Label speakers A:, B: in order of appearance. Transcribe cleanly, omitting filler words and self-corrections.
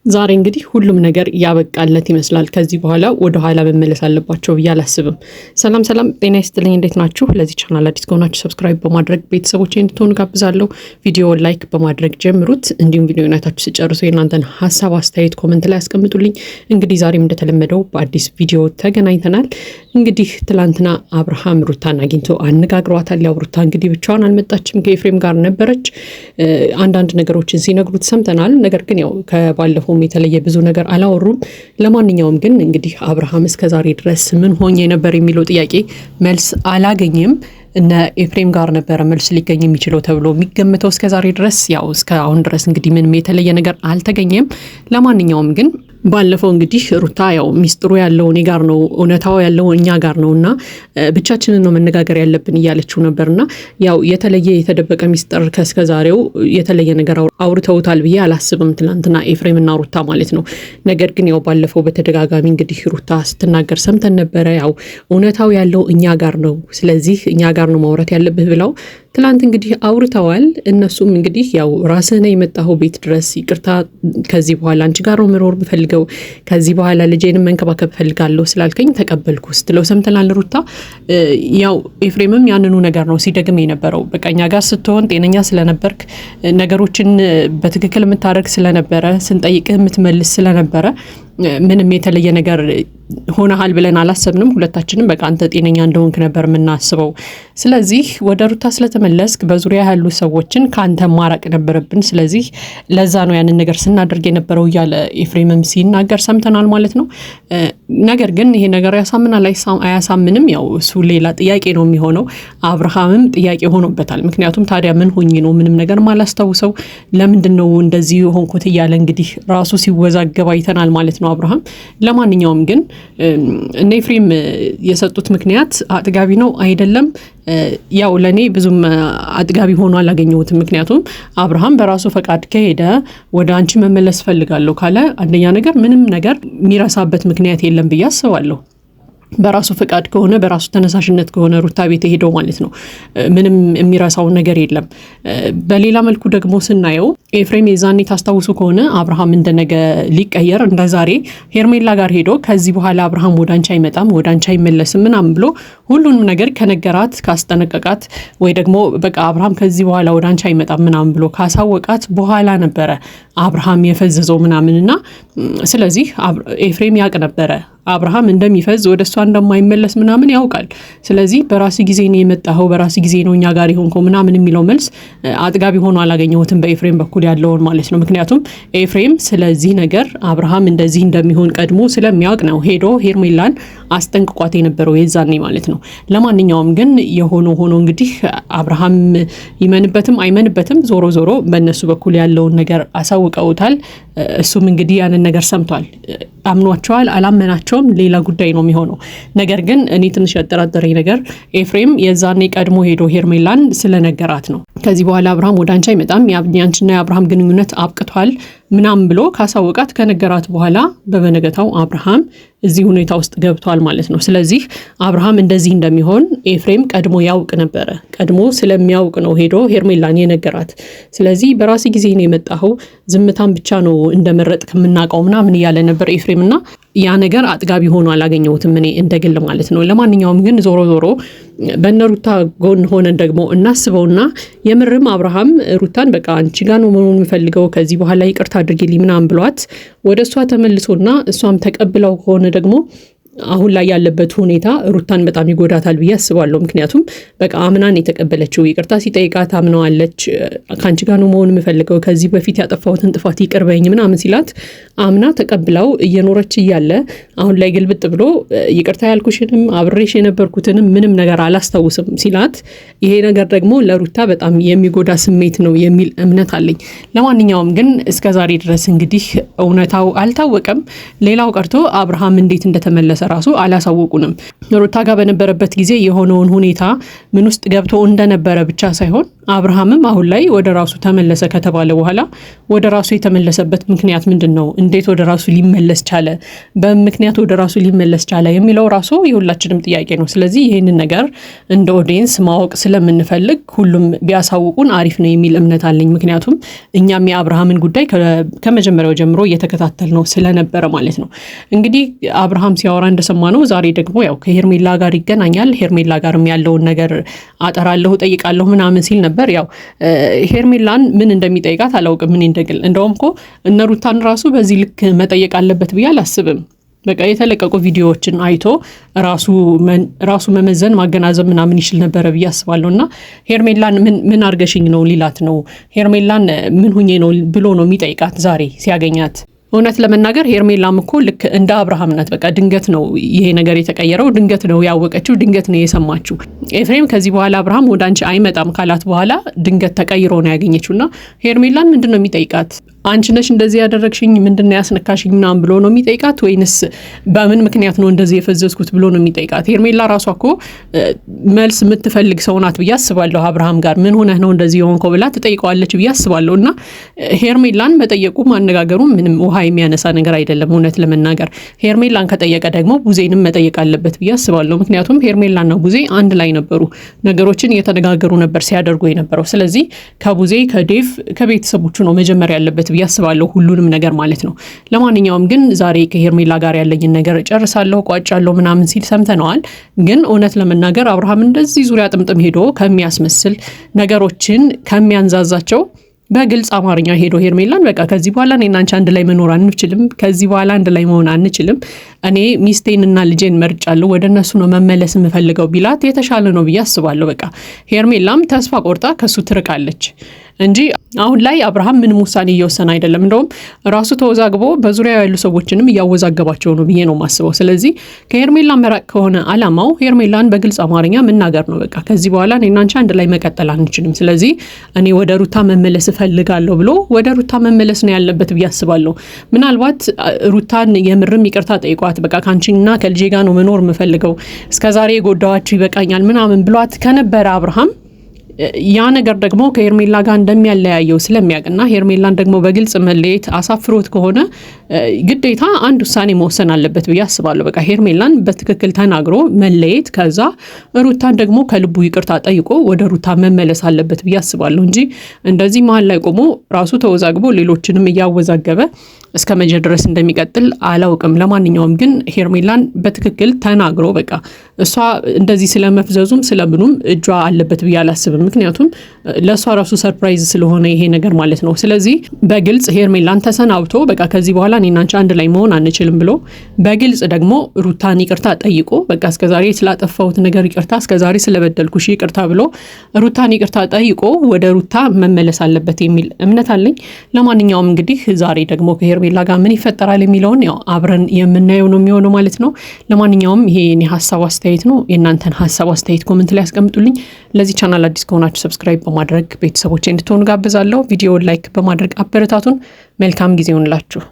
A: ዛሬ እንግዲህ ሁሉም ነገር ያበቃለት ይመስላል። ከዚህ በኋላ ወደ ኋላ መመለስ አለባቸው ብዬ አላስብም። ሰላም ሰላም፣ ጤና ይስጥልኝ። እንዴት ናችሁ? ለዚህ ቻናል አዲስ ከሆናችሁ ሰብስክራይብ በማድረግ ቤተሰቦቼ እንድትሆኑ ጋብዛለሁ። ቪዲዮ ላይክ በማድረግ ጀምሩት። እንዲሁም ቪዲዮ አይታችሁ ሲጨርሱ የእናንተን ሀሳብ አስተያየት ኮመንት ላይ አስቀምጡልኝ። እንግዲህ ዛሬም እንደተለመደው በአዲስ ቪዲዮ ተገናኝተናል። እንግዲህ ትላንትና አብርሃም ሩታን አግኝቶ አነጋግሯታል። ያው ሩታ እንግዲህ ብቻዋን አልመጣችም፣ ከኤፍሬም ጋር ነበረች። አንዳንድ ነገሮችን ሲነግሩት ሰምተናል። ነገር ግን ያው ከባለፈው የተለየ ብዙ ነገር አላወሩም። ለማንኛውም ግን እንግዲህ አብርሃም እስከዛሬ ድረስ ምን ሆኜ ነበር የሚለው ጥያቄ መልስ አላገኘም። እነ ኤፍሬም ጋር ነበረ መልስ ሊገኝ የሚችለው ተብሎ የሚገምተው እስከዛሬ ድረስ። ያው እስከ አሁን ድረስ እንግዲህ ምንም የተለየ ነገር አልተገኘም። ለማንኛውም ግን ባለፈው እንግዲህ ሩታ ያው ሚስጥሩ ያለው እኔ ጋር ነው፣ እውነታው ያለው እኛ ጋር ነውና ብቻችንን ነው መነጋገር ያለብን እያለችው ነበርና ያው የተለየ የተደበቀ ሚስጥር ከስከዛሬው የተለየ ነገር አውርተውታል ብዬ አላስብም፣ ትናንትና ኤፍሬምና ሩታ ማለት ነው። ነገር ግን ያው ባለፈው በተደጋጋሚ እንግዲህ ሩታ ስትናገር ሰምተን ነበረ። ያው እውነታው ያለው እኛ ጋር ነው፣ ስለዚህ እኛ ጋር ነው ማውራት ያለብህ ብለው ትላንት እንግዲህ አውርተዋል። እነሱም እንግዲህ ያው ራስህ ነህ የመጣኸው ቤት ድረስ፣ ይቅርታ ከዚህ በኋላ አንቺ ጋር ነው መኖር ብፈልገው፣ ከዚህ በኋላ ልጄንም መንከባከብ ፈልጋለሁ ስላልከኝ ተቀበልኩ ስትለው ሰምተናል ሩታ። ያው ኤፍሬምም ያንኑ ነገር ነው ሲደግም የነበረው። በቃ እኛ ጋር ስትሆን ጤነኛ ስለነበርክ፣ ነገሮችን በትክክል የምታደርግ ስለነበረ፣ ስንጠይቅህ የምትመልስ ስለነበረ ምንም የተለየ ነገር ሆነሃል ብለን አላሰብንም። ሁለታችንም በቃ አንተ ጤነኛ እንደሆንክ ነበር የምናስበው። ስለዚህ ወደ ሩታ ስለተመለስክ በዙሪያ ያሉ ሰዎችን ከአንተ ማራቅ ነበረብን። ስለዚህ ለዛ ነው ያንን ነገር ስናደርግ የነበረው እያለ ኤፍሬምም ሲናገር ሰምተናል ማለት ነው። ነገር ግን ይሄ ነገር ያሳምናል አያሳምንም፣ ያው እሱ ሌላ ጥያቄ ነው የሚሆነው። አብርሃምም ጥያቄ ሆኖበታል። ምክንያቱም ታዲያ ምን ሆኜ ነው ምንም ነገር ማላስታውሰው፣ ለምንድን ነው እንደዚህ ሆንኩት እያለ እንግዲህ ራሱ ሲወዛገብ አይተናል ማለት ነው አብርሃም። ለማንኛውም ግን እነ ኤፍሬም የሰጡት ምክንያት አጥጋቢ ነው አይደለም፣ ያው ለኔ ብዙም አጥጋቢ ሆኖ አላገኘሁትም። ምክንያቱም አብርሃም በራሱ ፈቃድ ከሄደ ወደ አንቺ መመለስ ፈልጋለሁ ካለ አንደኛ ነገር ምንም ነገር የሚረሳበት ምክንያት የለም ብዬ አስባለሁ። በራሱ ፈቃድ ከሆነ በራሱ ተነሳሽነት ከሆነ ሩታ ቤት ሄደው ማለት ነው ምንም የሚረሳው ነገር የለም። በሌላ መልኩ ደግሞ ስናየው ኤፍሬም የዛኔ ታስታውሱ ከሆነ አብርሃም እንደነገ ሊቀየር እንደ ዛሬ ሄርሜላ ጋር ሄዶ ከዚህ በኋላ አብርሃም ወደ አንቺ አይመጣም፣ ወደ አንቺ አይመለስም ምናምን ብሎ ሁሉንም ነገር ከነገራት ካስጠነቀቃት፣ ወይ ደግሞ በቃ አብርሃም ከዚህ በኋላ ወደ አንቺ አይመጣም ምናምን ብሎ ካሳወቃት በኋላ ነበረ አብርሃም የፈዘዘው ምናምንና ስለዚህ ኤፍሬም ያቅ ነበረ አብርሃም እንደሚፈዝ ወደ እሷ እንደማይመለስ ምናምን ያውቃል። ስለዚህ በራስ ጊዜ ነው የመጣኸው፣ በራስ ጊዜ ነው እኛ ጋር የሆንከው ምናምን የሚለው መልስ አጥጋቢ ሆኖ አላገኘሁትም በኤፍሬም በኩል ያለውን ማለት ነው። ምክንያቱም ኤፍሬም ስለዚህ ነገር አብርሃም እንደዚህ እንደሚሆን ቀድሞ ስለሚያውቅ ነው ሄዶ ሄርሜላን አስጠንቅቋት የነበረው የዛኔ ማለት ነው። ለማንኛውም ግን የሆነ ሆኖ እንግዲህ አብርሃም ይመንበትም አይመንበትም ዞሮ ዞሮ በእነሱ በኩል ያለውን ነገር አሳውቀውታል። እሱም እንግዲህ ያንን ነገር ሰምቷል። አምኗቸዋል አላመናቸውም ሌላ ጉዳይ ነው የሚሆነው። ነገር ግን እኔ ትንሽ ያጠራጠረኝ ነገር ኤፍሬም የዛኔ ቀድሞ ሄዶ ሄርሜላን ስለነገራት ነው። ከዚህ በኋላ አብርሃም ወደ አንቺ አይመጣም፣ የአንቺና የአብርሃም ግንኙነት አብቅቷል ምናምን ብሎ ካሳወቃት ከነገራት በኋላ በበነገታው አብርሃም እዚህ ሁኔታ ውስጥ ገብቷል ማለት ነው። ስለዚህ አብርሃም እንደዚህ እንደሚሆን ኤፍሬም ቀድሞ ያውቅ ነበረ። ቀድሞ ስለሚያውቅ ነው ሄዶ ሄርሜላን የነገራት። ስለዚህ በራስ ጊዜ ነው የመጣኸው፣ ዝምታን ብቻ ነው እንደመረጥክ የምናውቀው ምናምን እያለ ነበር ኤፍሬም እና ያ ነገር አጥጋቢ ሆኖ አላገኘሁትም እኔ እንደግል ማለት ነው። ለማንኛውም ግን ዞሮ ዞሮ በነሩታ ጎን ሆነን ደግሞ እናስበውና የምርም አብርሃም ሩታን በቃ አንቺ ጋር ነው መሆን የምፈልገው ከዚህ በኋላ ይቅርታ አድርጊልኝ ምናምን ብሏት ወደ እሷ ተመልሶና እሷም ተቀብለው ከሆነ ደግሞ አሁን ላይ ያለበት ሁኔታ ሩታን በጣም ይጎዳታል ብዬ አስባለሁ። ምክንያቱም በቃ አምናን የተቀበለችው ይቅርታ ሲጠይቃት አምናዋለች። ካንቺ ጋር ነው መሆን የምፈልገው ከዚህ በፊት ያጠፋሁትን ጥፋት ይቅር በይኝ ምናምን ሲላት አምና ተቀብላው እየኖረች እያለ አሁን ላይ ግልብጥ ብሎ ይቅርታ ያልኩሽንም አብሬሽ የነበርኩትንም ምንም ነገር አላስታውስም ሲላት ይሄ ነገር ደግሞ ለሩታ በጣም የሚጎዳ ስሜት ነው የሚል እምነት አለኝ። ለማንኛውም ግን እስከዛሬ ድረስ እንግዲህ እውነታው አልታወቀም። ሌላው ቀርቶ አብርሃም እንዴት እንደተመለሰ ራሱ አላሳወቁንም። ሩታ ጋር በነበረበት ጊዜ የሆነውን ሁኔታ ምን ውስጥ ገብቶ እንደነበረ ብቻ ሳይሆን አብርሃምም አሁን ላይ ወደ ራሱ ተመለሰ ከተባለ በኋላ ወደ ራሱ የተመለሰበት ምክንያት ምንድነው? እንዴት ወደ ራሱ ሊመለስ ቻለ? በምክንያት ወደ ራሱ ሊመለስ ቻለ የሚለው ራሱ የሁላችንም ጥያቄ ነው። ስለዚህ ይህንን ነገር እንደ ኦዲየንስ ማወቅ ስለምንፈልግ ሁሉም ቢያሳውቁን አሪፍ ነው የሚል እምነት አለኝ። ምክንያቱም እኛም የአብርሃምን ጉዳይ ከመጀመሪያው ጀምሮ እየተከታተል ነው ስለነበረ ማለት ነው። እንግዲህ አብርሃም ሲያወራ እንደሰማነው ዛሬ ደግሞ ያው ከሄርሜላ ጋር ይገናኛል። ሄርሜላ ጋርም ያለውን ነገር አጠራለሁ ጠይቃለሁ ምናምን ሲል ነበር። ያው ሄርሜላን ምን እንደሚጠይቃት አላውቅም። ምን እንደግል እንደውም እኮ እነ ሩታን ራሱ በዚህ ልክ መጠየቅ አለበት ብዬ አላስብም። በቃ የተለቀቁ ቪዲዮዎችን አይቶ ራሱ መመዘን ማገናዘብ ምናምን ይችል ነበረ ብዬ አስባለሁና ሄርሜላን ምን አርገሽኝ ነው ሊላት ነው? ሄርሜላን ምን ሁኜ ነው ብሎ ነው የሚጠይቃት ዛሬ ሲያገኛት? እውነት ለመናገር ሄርሜላም እኮ ልክ እንደ አብርሃም ናት። በቃ ድንገት ነው ይሄ ነገር የተቀየረው፣ ድንገት ነው ያወቀችው፣ ድንገት ነው የሰማችው። ኤፍሬም ከዚህ በኋላ አብርሃም ወደ አንቺ አይመጣም ካላት በኋላ ድንገት ተቀይሮ ነው ያገኘችውና ሄርሜላን ምንድን ነው የሚጠይቃት? አንቺ ነሽ እንደዚህ ያደረግሽኝ፣ ምንድነው ያስነካሽኝ ምናምን ብሎ ነው የሚጠይቃት? ወይንስ በምን ምክንያት ነው እንደዚህ የፈዘዝኩት ብሎ ነው የሚጠይቃት? ሄርሜላ ራሷ እኮ መልስ የምትፈልግ ሰው ናት ብዬ አስባለሁ። አብርሃም ጋር ምን ሆነህ ነው እንደዚህ የሆንከው ብላ ትጠይቀዋለች ብዬ አስባለሁ። እና ሄርሜላን መጠየቁ ማነጋገሩ ምንም ውሃ የሚያነሳ ነገር አይደለም። እውነት ለመናገር ሄርሜላን ከጠየቀ ደግሞ ቡዜንም መጠየቅ አለበት ብዬ አስባለሁ። ምክንያቱም ሄርሜላና ቡዜ አንድ ላይ ነበሩ፣ ነገሮችን እየተነጋገሩ ነበር ሲያደርጉ የነበረው። ስለዚህ ከቡዜ ከዴቭ ከቤተሰቦቹ ነው መጀመሪያ ያለበት ብዬ አስባለሁ፣ ሁሉንም ነገር ማለት ነው። ለማንኛውም ግን ዛሬ ከሄርሜላ ጋር ያለኝን ነገር ጨርሳለሁ ቋጫለሁ ምናምን ሲል ሰምተነዋል። ግን እውነት ለመናገር አብርሃም እንደዚህ ዙሪያ ጥምጥም ሄዶ ከሚያስመስል ነገሮችን ከሚያንዛዛቸው በግልጽ አማርኛ ሄዶ ሄርሜላን በቃ ከዚህ በኋላ እኔና አንቺ አንድ ላይ መኖር አንችልም፣ ከዚህ በኋላ አንድ ላይ መሆን አንችልም፣ እኔ ሚስቴንና ልጄን መርጫለሁ፣ ወደ እነሱ ነው መመለስ የምፈልገው ቢላት የተሻለ ነው ብዬ አስባለሁ። በቃ ሄርሜላም ተስፋ ቆርጣ ከሱ ትርቃለች እንጂ አሁን ላይ አብርሃም ምንም ውሳኔ እየወሰነ አይደለም። እንደውም ራሱ ተወዛግቦ በዙሪያ ያሉ ሰዎችንም እያወዛገባቸው ነው ብዬ ነው ማስበው። ስለዚህ ከሄርሜላ መራቅ ከሆነ አላማው ሄርሜላን በግልጽ አማርኛ መናገር ነው። በቃ ከዚህ በኋላ እኔና አንቺ አንድ ላይ መቀጠል አንችልም፣ ስለዚህ እኔ ወደ ሩታ መመለስ እፈልጋለሁ ብሎ ወደ ሩታ መመለስ ነው ያለበት ብዬ አስባለሁ። ምናልባት ሩታን የምርም ይቅርታ ጠይቋት በቃ ካንቺና ከልጄ ጋር ነው መኖር የምፈልገው፣ እስከዛሬ የጎዳዋችሁ ይበቃኛል ምናምን ብሏት ከነበረ አብርሃም ያ ነገር ደግሞ ከሄርሜላ ጋር እንደሚያለያየው ስለሚያውቅና ሄርሜላን ደግሞ በግልጽ መለየት አሳፍሮት ከሆነ ግዴታ አንድ ውሳኔ መወሰን አለበት ብዬ አስባለሁ። በቃ ሄርሜላን በትክክል ተናግሮ መለየት፣ ከዛ ሩታን ደግሞ ከልቡ ይቅርታ ጠይቆ ወደ ሩታ መመለስ አለበት ብዬ አስባለሁ እንጂ እንደዚህ መሀል ላይ ቆሞ ራሱ ተወዛግቦ ሌሎችንም እያወዛገበ እስከ መቼ ድረስ እንደሚቀጥል አላውቅም። ለማንኛውም ግን ሄርሜላን በትክክል ተናግሮ በቃ እሷ እንደዚህ ስለመፍዘዙም ስለምኑም እጇ አለበት ብዬ አላስብም። ምክንያቱም ለእሷ ራሱ ሰርፕራይዝ ስለሆነ ይሄ ነገር ማለት ነው። ስለዚህ በግልጽ ሄርሜላን ተሰናብቶ በቃ ከዚህ በኋላ እኔና አንቺ አንድ ላይ መሆን አንችልም ብሎ በግልጽ ደግሞ ሩታን ይቅርታ ጠይቆ በቃ እስከዛሬ ስላጠፋሁት ነገር ይቅርታ፣ እስከዛሬ ስለበደልኩሽ ይቅርታ ብሎ ሩታን ይቅርታ ጠይቆ ወደ ሩታ መመለስ አለበት የሚል እምነት አለኝ። ለማንኛውም እንግዲህ ዛሬ ደግሞ ከሄርሜላ ጋር ምን ይፈጠራል የሚለውን ያው አብረን የምናየው ነው የሚሆነው ማለት ነው። ለማንኛውም ይሄ የኔ ሀሳብ አስተያየት ነው። የእናንተን ሀሳብ አስተያየት ኮሜንት ላይ ያስቀምጡልኝ። ለዚህ ቻናል አዲስ ከሆናችሁ ሰብስክራይብ በማድረግ ቤተሰቦቼ እንድትሆኑ ጋብዛለሁ። ቪዲዮውን ላይክ በማድረግ አበረታቱን። መልካም ጊዜ ይሁንላችሁ።